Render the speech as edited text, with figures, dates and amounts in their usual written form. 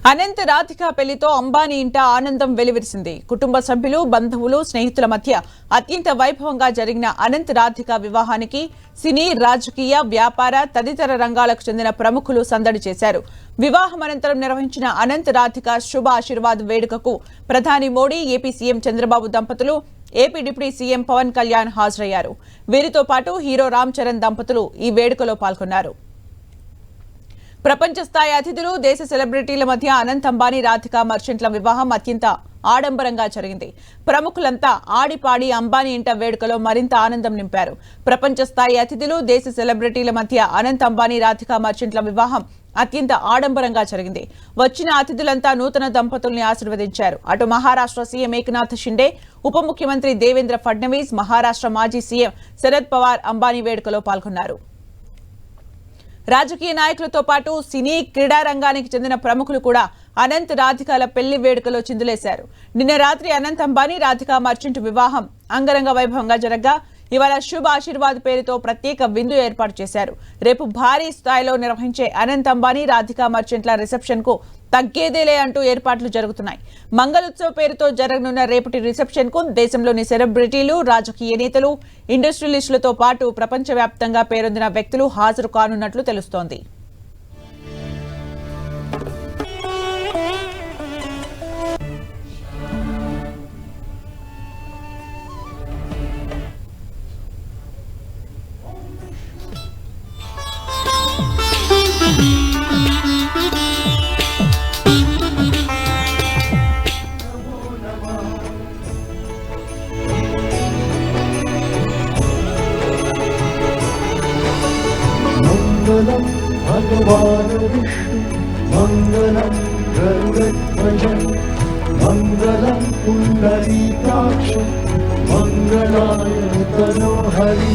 అనంత్ రాధిక పెళ్లితో అంబానీ ఇంట ఆనందం వెలువరిసింది. కుటుంబ సభ్యులు, బంధువులు, స్నేహితుల మధ్య అత్యంత వైభవంగా జరిగిన అనంత్ రాధిక వివాహానికి సినీ, రాజకీయ, వ్యాపార తదితర రంగాలకు చెందిన ప్రముఖులు సందడి చేశారు. వివాహం అనంతరం నిర్వహించిన అనంత్ రాధిక శుభ ఆశీర్వాద్ వేడుకకు ప్రధాని మోడీ, ఏపీ సీఎం చంద్రబాబు దంపతులు, AP deputy CM Pawan Kalyan హాజరయ్యారు. వీరితో పాటు హీరో రామ్ చరణ్ దంపతులు ఈ వేడుకలో పాల్గొన్నారు. ప్రపంచ స్థాయి అతిథులు, దేశ సెలబ్రిటీల మధ్య అనంత్ అంబానీ, రాధిక మర్చెంట్ల వివాహం అత్యంత ఆడంబరంగా జరిగింది. ప్రముఖులంతా ఆడిపాడి అంబానీ ఇంట వేడుకలో మరింత ఆనందం నింపారు. ప్రపంచ స్థాయి అతిథులు, దేశ సెలబ్రిటీల మధ్య అనంత్ అంబానీ, రాధిక మర్చెంట్ల వివాహం అత్యంత ఆడంబరంగా జరిగింది. వచ్చిన అతిథులంతా నూతన దంపతుల్ని ఆశీర్వదించారు. అటు మహారాష్ట్ర సీఎం ఏకనాథ్ షిండే, ఉప ముఖ్యమంత్రి దేవేంద్ర ఫడ్నవీస్, మహారాష్ట్ర మాజీ సీఎం శరద్ పవార్ అంబానీ వేడుకలో పాల్గొన్నారు. రాజకీయ నాయకులతో పాటు సినీ, క్రీడా రంగానికి చెందిన ప్రముఖులు కూడా అనంత్ రాధికల పెళ్లి వేడుకలో చిందులేశారు. నిన్న రాత్రి అనంత్ అంబానీ, రాధిక మర్చెంట్ వివాహం అంగరంగ వైభవంగా జరగ్గా ఇవాళ శుభ ఆశీర్వాద్ పేరుతో ప్రత్యేక విందు ఏర్పాటు చేశారు. రేపు భారీ స్థాయిలో నిర్వహించే అనంత్ అంబానీ, రాధిక మర్చెంట్ల రిసెప్షన్ కు తగ్గేదేలే అంటూ ఏర్పాట్లు జరుగుతున్నాయి. మంగళోత్సవ్ పేరుతో జరగనున్న రేపటి రిసెప్షన్ కు దేశంలోని సెలబ్రిటీలు, రాజకీయ నేతలు, ఇండస్ట్రియలిస్టులతో పాటు ప్రపంచవ్యాప్తంగా పేరొందిన వ్యక్తులు హాజరు కానున్నట్లు తెలుస్తోంది. मंगलम भगवान विष्णु मंगलम गरुड़ध्वज मंगलम पुंडरीकाक्ष मंगलाय तनोहरि